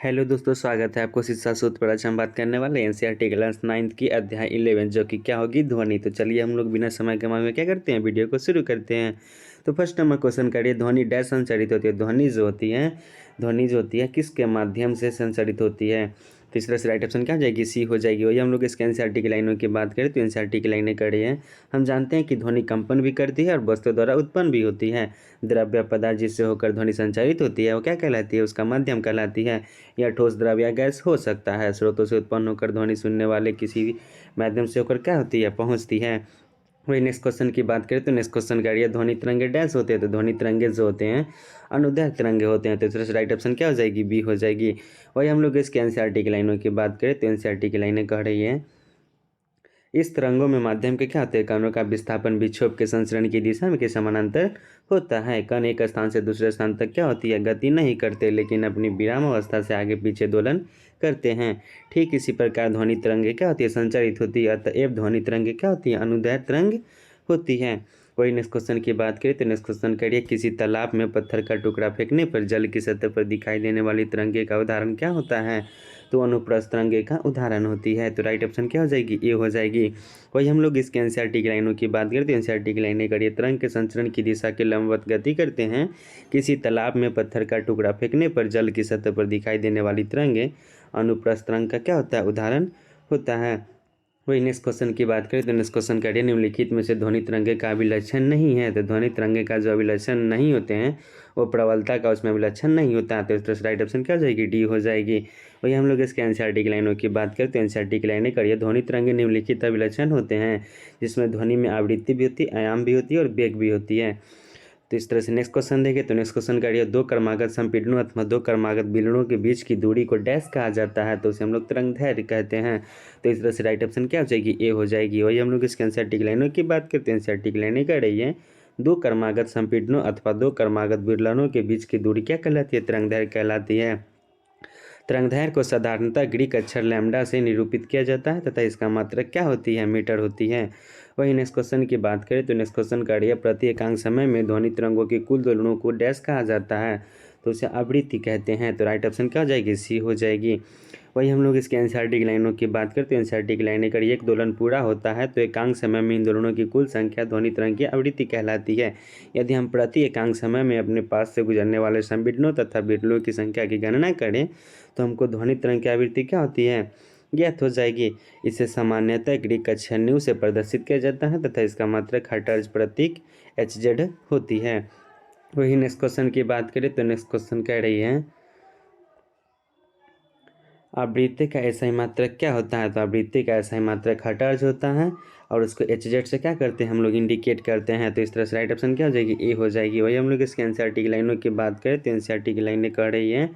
Hello दोस्तों, स्वागत है आपको शिक्षा सूत्र पर। आज हम बात करने वाले एनसीईआरटी क्लास 9th की अध्याय 11 जो कि क्या होगी, ध्वनि। तो चलिए हम लोग बिना समय गंवाए में क्या करते हैं, वीडियो को शुरू करते हैं। तो फर्स्ट नंबर क्वेश्चन करिए, ध्वनि डैश संचारित होती है। ध्वनि जो होती है किसके माध्यम से संचारित होती है। तो इस तरह से राइट ऑप्शन क्या हो जाएगी, सी हो जाएगी। वही हम लोग इसके एनसीईआरटी की लाइनों की बात करें तो एनसीईआरटी की लाइनें करी हैं। हम जानते हैं कि ध्वनि कंपन भी करती है और वस्तु द्वारा उत्पन्न भी होती है। द्रव्य पदार्थ जिससे होकर ध्वनि संचारित होती है वो क्या कहलाती है, उसका माध्यम कहलाती है। या ठोस द्रव या गैस हो सकता है। स्रोतों से उत्पन्न होकर ध्वनि सुनने वाले किसी भी माध्यम से होकर क्या होती है, पहुंचती है। वही नेक्स्ट क्वेश्चन की बात करें तो नेक्स्ट क्वेश्चन करिए, ध्वनि तरंगे डैश होते हैं। तो ध्वनि तरंगे जो होते हैं अनुदैर्घ्य तरंगे होते हैं। तो इस तरह से राइट ऑप्शन क्या हो जाएगी, बी हो जाएगी। वही हम लोग इसके एनसीईआरटी की लाइनों की बात करें तो एनसीईआरटी की लाइनें कह रही है, इस तरंगों में माध्यम के क्या होते हैं, कणों का विस्थापन विक्षोभ के संचरण की दिशा में के समानांतर होता है। कण एक स्थान से दूसरे स्थान तक क्या होती है, गति नहीं करते, लेकिन अपनी विराम अवस्था से आगे पीछे दोलन करते हैं। ठीक इसी प्रकार ध्वनि तरंगे क्या होती है, संचारित होती है। अतएव ध्वनि तरंगे क्या होती है, अनुदैर्घ्य तरंग होती है। वही नेक्स्ट क्वेश्चन की बात करें तो नेक्स्ट क्वेश्चन करिए, किसी तालाब में पत्थर का टुकड़ा फेंकने पर जल की सतह पर दिखाई देने वाली तरंगे का उदाहरण क्या होता है। तो अनुप्रस्थ तरंगे का उदाहरण होती है। तो राइट ऑप्शन क्या हो जाएगी, ए हो जाएगी। वही हम लोग इसके एनसीईआरटी की लाइनों की बात करते हैं। एनसीईआरटी की लाइनें करिए, तरंग के संचरण की दिशा के लंबवत गति करते हैं। किसी तालाब में पत्थर का टुकड़ा फेंकने पर जल की सतह पर दिखाई देने वाली तरंगे अनुप्रस्थ तरंग का क्या होता है, उदाहरण होता है। वही नेक्स्ट क्वेश्चन की बात करें तो नेक्स्ट क्वेश्चन करिए, निम्नलिखित में से ध्वनि तरंगे का अभिलक्षण नहीं है। तो ध्वनि तरंगे का जो अभिलक्षण नहीं होते हैं वो प्रबलता का उसमें अभिलक्षण नहीं होता है। तो इस तरह से राइट ऑप्शन क्या हो जाएगी, डी हो जाएगी। वही हम लोग इसके एनसीईआरटी की लाइनों की बात करें तो एनसीईआरटी की लाइनें करिए, ध्वनि तरंगे निम्नलिखित अभिलक्षण होते हैं जिसमें ध्वनि में आवृत्ति भी होती है, आयाम भी होती है और वेग भी होती है। तो इस तरह से नेक्स्ट क्वेश्चन देखें तो नेक्स्ट क्वेश्चन करिए, दो क्रमागत संपीड़नों अथवा दो क्रमागत विलयनों के बीच की दूरी को डैश कहा जाता है। तो उसे हम लोग तरंगदैर्घ्य कहते हैं। तो इस तरह से राइट ऑप्शन क्या हो जाएगी, ए हो जाएगी। वही हम लोग इसके एनसीईआरटी की लाइनों की बात करते हैं। एनसीईआरटी की लाइनें कह रही है, दो क्रमागत संपीड़नों अथवा दो क्रमागत विलयनों के बीच की दूरी क्या कहलाती है, तरंगदैर्घ्य कहलाती है। तरंगदैर्घ्य को साधारणतः ग्रीक अक्षर लैम्डा से निरूपित किया जाता है तथा इसका मात्रक क्या होती है, मीटर होती है। वही नेक्स्ट क्वेश्चन की बात करें तो नेक्स्ट क्वेश्चन करिए, प्रति एकांक समय में ध्वनि तरंगों की कुल दोलनों को डैश कहा जाता है। तो उसे आवृत्ति कहते हैं। तो राइट ऑप्शन क्या हो जाएगी, सी हो जाएगी। वही हम लोग इसके एनसीईआरटी की लाइनों की बात करते हैं। एनसीईआरटी की लाइनें करिए, एक दोलन पूरा होता है तो एकांक समय में इन दोलनों की कुल संख्या ध्वनि तरंग की आवृत्ति कहलाती है। यदि हम प्रति एकांक समय में अपने पास से गुजरने वाले संपीड़नों तथा विरलों की संख्या की गणना करें तो हमको ध्वनि तरंग की आवृत्ति क्या होती है, ज्ञात हो जाएगी। इसे सामान्यतः ग्रीक अक्षर न्यू से प्रदर्शित किया जाता है तथा इसका मात्रक हर्ट्ज प्रतीक HZ होती है। वही नेक्स्ट क्वेश्चन की बात करें तो नेक्स्ट क्वेश्चन कह रही है, आवृत्ति का ऐसा मात्रक क्या होता है। तो आवृत्ति का ऐसा मात्रक हर्ट्ज होता है और उसको HZ से क्या करते हैं, हम लोग इंडिकेट करते हैं। तो इस तरह से राइट ऑप्शन क्या हो जाएगी, ए हो जाएगी। वही हम लोग इसके एनसीईआरटी की लाइनों की बात करें तो एनसीईआरटी की लाइनें कह रही है,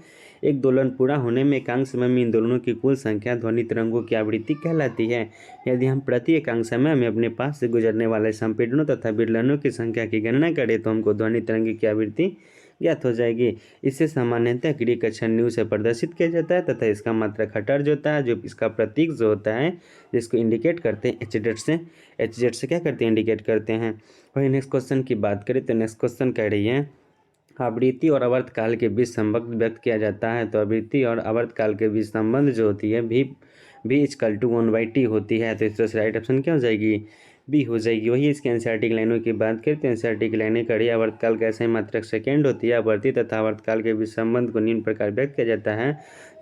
एक दोलन पूरा होने में एकांक समय में इन दोलनों की कुल संख्या ध्वनि तरंगों की आवृत्ति कहलाती है। यदि हम प्रति एकांक समय में अपने पास से गुजरने वाले संपीड़नों तथा विलयनों की संख्या की गणना करें तो हमको ध्वनि तरंग की आवृत्ति ज्ञात हो जाएगी। इसे सामान्यतः ग्रीक अक्षर न्यू से प्रदर्शित किया जाता है तथा इसका मात्रक हर्ट्ज होता है, जो इसका प्रतीक जो होता है जिसको इंडिकेट करते हैं HZ से क्या करते हैं, इंडिकेट करते हैं। वही नेक्स्ट क्वेश्चन की बात करें तो नेक्स्ट क्वेश्चन कह रही है, आवृत्ति और आवर्तकाल के बीच संबंध व्यक्त किया जाता है। तो आवृत्ति और आवर्तकाल के बीच संबंध जो होती है भी इक्वल टू 1/t होती है। तो इस तरह से राइट ऑप्शन क्या हो जाएगी, बी हो जाएगी। वही इसके एनसीईआरटी की लाइनों की बात करते हैं। एनसीईआरटी की लाइनें करिए, आवर्तकाल का ऐसा मात्रक सेकेंड होती है। आवर्ती तथा आवर्तकाल के बीच संबंध को निम्न प्रकार व्यक्त किया जाता है,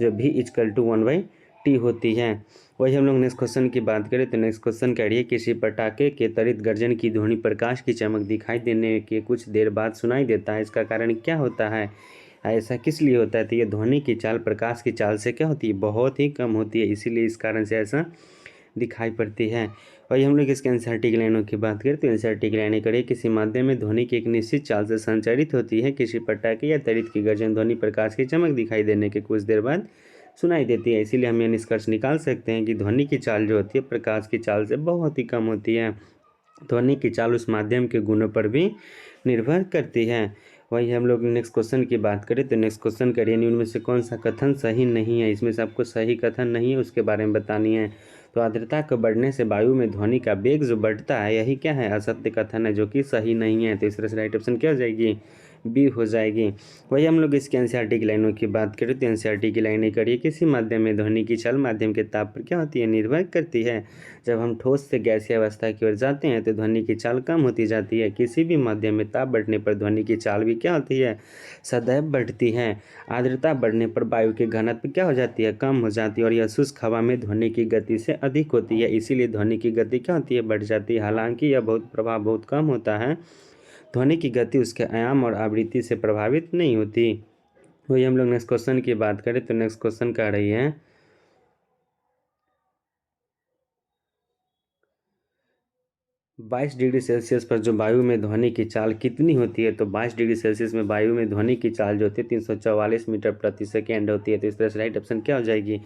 जो भी इक्वल टू 1/t होती है। वही हम लोग नेक्स्ट क्वेश्चन की बात करें तो नेक्स्ट क्वेश्चन करिए, किसी पटाखे के त्वरित गर्जन की ध्वनि प्रकाश की चमक दिखाई देने के कुछ देर बाद सुनाई देता है, इसका कारण क्या होता है, ऐसा किस लिए होता है। तो ये ध्वनि की चाल प्रकाश की चाल से क्या होती है, बहुत ही कम होती है, इसीलिए इस कारण से ऐसा दिखाई पड़ती है। वही हम लोग इसके एनसीईआरटी की लाइनों की बात करें तो एनसीईआरटी की लाइनें करिए, किसी माध्यम में ध्वनि की एक निश्चित चाल से संचारित होती है। किसी पटाखे या त्वरित की गर्जन ध्वनि प्रकाश की चमक दिखाई देने के कुछ देर बाद सुनाई देती है। इसीलिए हम यह निष्कर्ष निकाल सकते हैं कि ध्वनि की चाल जो होती है प्रकाश की चाल से बहुत ही कम होती है। ध्वनि की चाल उस माध्यम के गुणों पर भी निर्भर करती है। वही हम लोग नेक्स्ट क्वेश्चन की बात करें तो नेक्स्ट क्वेश्चन करिए, निम्न में से कौन सा कथन सही नहीं है। इसमें से आपको सही कथन नहीं है उसके बारे में बतानी है। तो आर्द्रता के बढ़ने से वायु में ध्वनि का वेग जो बढ़ता है, यही क्या है, असत्य कथन है, जो कि सही नहीं है। तो इस तरह से राइट ऑप्शन क्या हो जाएगी, बी हो जाएगी। वही हम लोग इसके एनसीईआरटी की लाइनों की बात करें तो एनसीईआरटी की लाइनें करिए किसी माध्यम में ध्वनि की चाल माध्यम के ताप पर क्या होती है, निर्भर करती है। जब हम ठोस से गैसीय अवस्था की ओर जाते हैं तो ध्वनि की चाल कम होती जाती है। किसी भी माध्यम में ताप बढ़ने पर ध्वनि की चाल भी क्या होती है, सदैव बढ़ती है। आर्द्रता बढ़ने पर वायु के घनत्व क्या हो जाती है, कम हो जाती है और यह शुष्क हवा में ध्वनि की गति से अधिक होती है, इसीलिए ध्वनि की गति क्या होती है, बढ़ जाती है। हालांकि यह प्रभाव बहुत कम होता है, ध्वनि की गति उसके आयाम और आवृत्ति से प्रभावित नहीं होती। वही हम लोग नेक्स्ट क्वेश्चन की बात करें तो नेक्स्ट क्वेश्चन कह रही है 22 डिग्री सेल्सियस पर जो वायु में ध्वनि की चाल कितनी होती है। तो 22 डिग्री सेल्सियस में वायु में ध्वनि की चाल जो होती है 344 मीटर प्रति सेकेंड होती है। तो इस तरह से राइट ऑप्शन क्या हो जाएगी,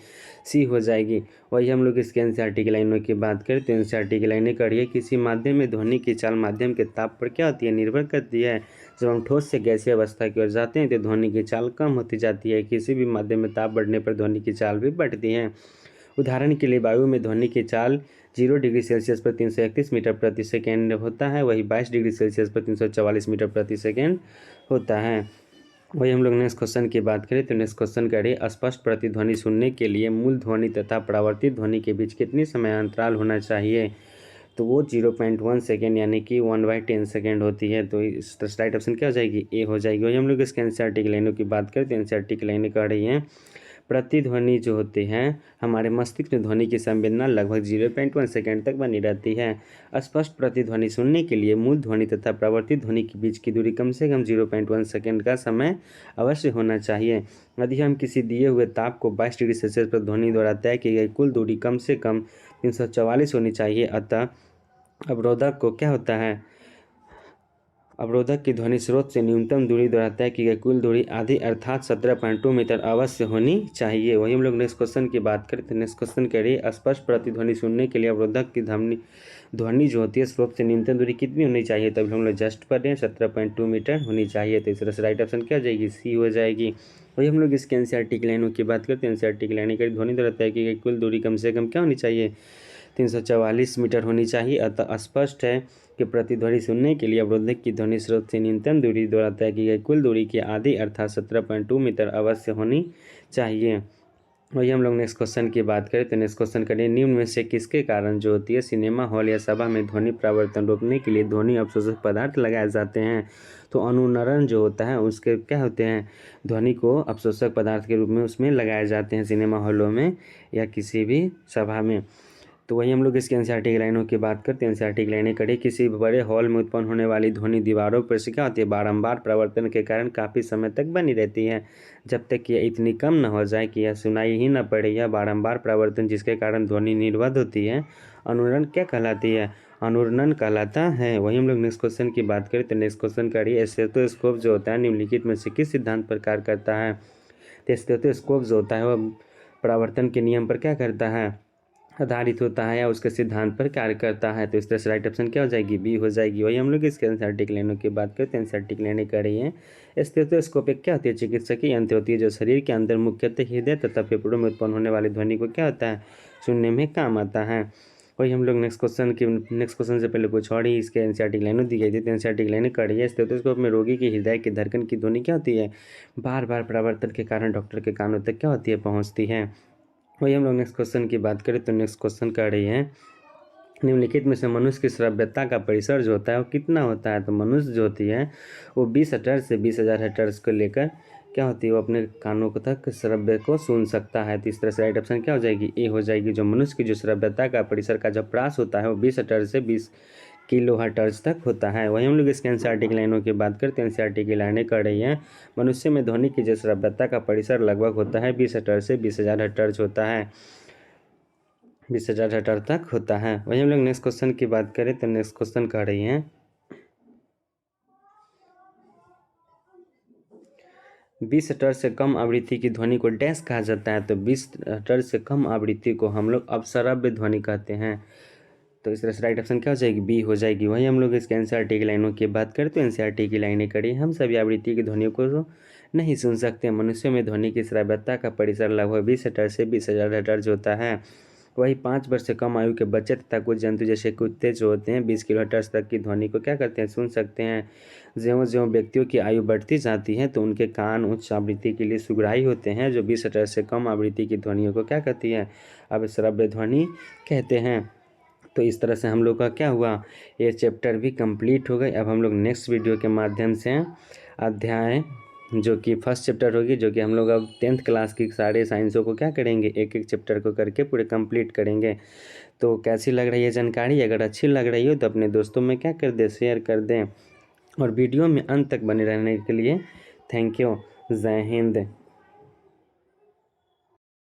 सी हो जाएगी। वही हम लोग इसके एनसीईआरटी की लाइनों की बात करें तो एनसीईआरटी की लाइनें करिए किसी माध्यम में ध्वनि की चाल माध्यम के ताप पर क्या होती है, निर्भर करती है। जब हम ठोस से गैसीय अवस्था की ओर जाते हैं तो ध्वनि की चाल कम होती जाती है। किसी भी माध्यम में ताप बढ़ने पर ध्वनि की चाल भी बढ़ती है। उदाहरण के लिए वायु में ध्वनि की चाल 0 डिग्री सेल्सियस पर 331 मीटर प्रति सेकेंड होता है, वही 22 डिग्री सेल्सियस पर 344 मीटर प्रति सेकेंड होता है। वही हम लोग नेक्स्ट क्वेश्चन की बात करें तो नेक्स्ट क्वेश्चन करिए स्पष्ट प्रतिध्वनि सुनने के लिए मूल ध्वनि तथा परावर्तित ध्वनि के बीच कितनी समय अंतराल होना चाहिए। तो वो 0.1 सेकेंड यानी कि 1/10 सेकेंड होती है। तो इस राइट ऑप्शन क्या हो जाएगी, ए हो जाएगी। वही हम लोग इसके एनसीईआरटी की लाइनों की बात करें तो एनसीईआरटी की लाइनें कह रही हैं प्रतिध्वनि जो होते हैं हमारे मस्तिष्क में ध्वनि की संवेदना लगभग 0.1 सेकेंड तक बनी रहती है। स्पष्ट प्रतिध्वनि सुनने के लिए मूल ध्वनि तथा प्रवर्तित ध्वनि के बीच की दूरी कम से कम 0.1 सेकेंड का समय अवश्य होना चाहिए। यदि हम किसी दिए हुए ताप को 22 डिग्री सेल्सियस पर ध्वनि द्वारा तय की गई कुल दूरी कम से कम 344 होनी चाहिए। अतः अवरोधक को क्या होता है, अवरोधक की ध्वनि स्रोत से न्यूनतम दूरी द्वारा तय की गई कुल दूरी आधी अर्थात 17.2 मीटर अवश्य होनी चाहिए। वही हम लोग नेक्स्ट क्वेश्चन की बात करें तो नेक्स्ट क्वेश्चन करिए स्पष्ट प्रतिध्वनि सुनने के लिए अवरोधक की ध्वनि जो होती है स्रोत से न्यूनतम दूरी कितनी होनी चाहिए। तभी हम लोग जस्ट पर रहे हैं 17.2 मीटर होनी चाहिए। तो इस तरह से राइट ऑप्शन क्या हो जाएगी, सी हो जाएगी। वही हम लोग इसके एनसीईआरटी की लाइनों की बात करते हैं एनसीईआरटी की लाइनें करी ध्वनि द्वारा तय की गई कुल दूरी कम से कम क्या होनी चाहिए, 344 मीटर होनी चाहिए। अतः स्पष्ट है कि प्रतिध्वनि सुनने के लिए अवरोधक की ध्वनि स्रोत से न्यूनतम दूरी द्वारा तय की गई कुल दूरी की आधी अर्थात 17.2 मीटर अवश्य होनी चाहिए। वही हम लोग नेक्स्ट क्वेश्चन की बात करें तो नेक्स्ट क्वेश्चन करिए निम्न में से किसके कारण जो होती है सिनेमा हॉल या सभा में ध्वनि परावर्तन रोकने के लिए ध्वनि अवशोषक पदार्थ लगाए जाते हैं। तो अनुरणन जो होता है उसके क्या होते हैं, ध्वनि को अवशोषक पदार्थ के रूप में उसमें लगाए जाते हैं सिनेमा हॉलों में या किसी भी सभा में। तो वही हम लोग इसके एनसीईआरटी की लाइनों की बात करते हैं एनसीईआरटी की लाइनें करिए किसी बड़े हॉल में उत्पन्न होने वाली ध्वनि दीवारों पर से क्या होती है, बारंबार प्रवर्तन के कारण काफ़ी समय तक बनी रहती है जब तक कि यह इतनी कम न हो जाए कि यह सुनाई ही न पड़े। यह बारंबार प्रवर्तन जिसके कारण ध्वनि निर्वध होती है अनुरणन क्या कहलाती है, अनुरणन कहलाता है। वही हम लोग नेक्स्ट क्वेश्चन की बात करें तो नेक्स्ट क्वेश्चन करिए स्टेथोस्कोप जो होता है निम्नलिखित में से किस सिद्धांत पर कार्य करता है। तो स्टेथोस्कोप जो होता है वह परावर्तन के नियम पर क्या करता है, आधारित होता है या उसके सिद्धांत पर कार्य करता है। तो इस तरह से राइट ऑप्शन क्या हो जाएगी, बी हो जाएगी। वही हम लोग इसके एनसीईआरटी की लाइनों की बात करते हैं एनसीईआरटी की लाइनें कर रही हैं स्टेथोस्कोप एक क्या होती है, चिकित्सकीय यंत्र होती है जो शरीर के अंदर मुख्यतः हृदय तथा फेफड़ों में उत्पन्न होने वाली ध्वनि को क्या होता है, सुनने में काम आता है। वही हम लोग नेक्स्ट क्वेश्चन से पहले कुछ और ही इसके एनसीईआरटी की लाइनों दी गई थी। तो एनसीईआरटी की लाइनें कर रही है स्टेथोस्कोप में रोगी के हृदय की धड़कन की ध्वनि क्या होती है, बार बार परावर्तन के कारण डॉक्टर के कानों तक क्या होती है, पहुँचती है। वही हम लोग नेक्स्ट क्वेश्चन की बात करें तो नेक्स्ट क्वेश्चन कर रही है निम्नलिखित में से मनुष्य की श्रव्यता का परिसर जो होता है वो कितना होता है। तो मनुष्य जो होती है वो 20 हर्ट्ज से 20,000 हर्ट्ज को लेकर क्या होती है, वो अपने कानों को तक श्रव्य को सुन सकता है। तो इस तरह से राइट ऑप्शन क्या हो जाएगी, ए हो जाएगी। जो मनुष्य की जो श्रव्यता का परिसर का जो प्रास होता है वो 20 हर्ट्ज से 20 किलो हर्ट्ज तक होता है। वही हम लोग इसके एनसीईआरटी की लाइनों की बात करते हैं एनसीईआरटी की लाइनें कर रही हैं मनुष्य में ध्वनि की जो श्रव्यता का परिसर लगभग होता है 20 हर्ट्ज से 20,000 हर्ट्ज होता है, 20,000 हर्ट्ज तक होता है। वही हम लोग नेक्स्ट क्वेश्चन की बात करें तो नेक्स्ट क्वेश्चन कर रही हैं 20 हर्ट्ज से कम आवृत्ति की ध्वनि को डैश कहा जाता है। तो 20 हर्ट्ज से कम आवृत्ति को हम लोग अपश्रव्य ध्वनि कहते हैं। तो इस तरह से राइट ऑप्शन क्या हो जाएगी, बी हो जाएगी। वही हम लोग इसके एनसीईआरटी की लाइनों की बात करें तो एनसीईआरटी की लाइनें करिए हम सभी आवृत्ति की ध्वनियों को तो नहीं सुन सकते। मनुष्यों में ध्वनि की श्राव्यता का परिसर लगभग 20 हर्ट्ज से 20,000 हर्ट्ज होता है। वही 5 वर्ष से कम आयु के बच्चे तथा कुछ जंतु जैसे कुत्ते जो होते हैं 20 किलोहर्ट्ज़ तक की ध्वनि को क्या करते हैं, सुन सकते हैं। ज्यों-ज्यों व्यक्तियों की आयु बढ़ती जाती है तो उनके कान उच्च आवृत्ति के लिए सुग्राही होते हैं, जो 20 हर्ट्ज़ से कम आवृत्ति की ध्वनियों को क्या कहती है, अवश्रव्य ध्वनि कहते हैं। तो इस तरह से हम लोग का क्या हुआ, ये चैप्टर भी कंप्लीट हो गई। अब हम लोग नेक्स्ट वीडियो के माध्यम से अध्याय जो कि फर्स्ट चैप्टर होगी, जो कि हम लोग अब 10th क्लास की सारे साइंसों को क्या करेंगे, एक एक चैप्टर को करके पूरे कंप्लीट करेंगे। तो कैसी लग रही है जानकारी, अगर अच्छी लग रही हो तो अपने दोस्तों में क्या कर दें, शेयर कर दें। और वीडियो में अंत तक बने रहने के लिए थैंक यू। जय हिंद।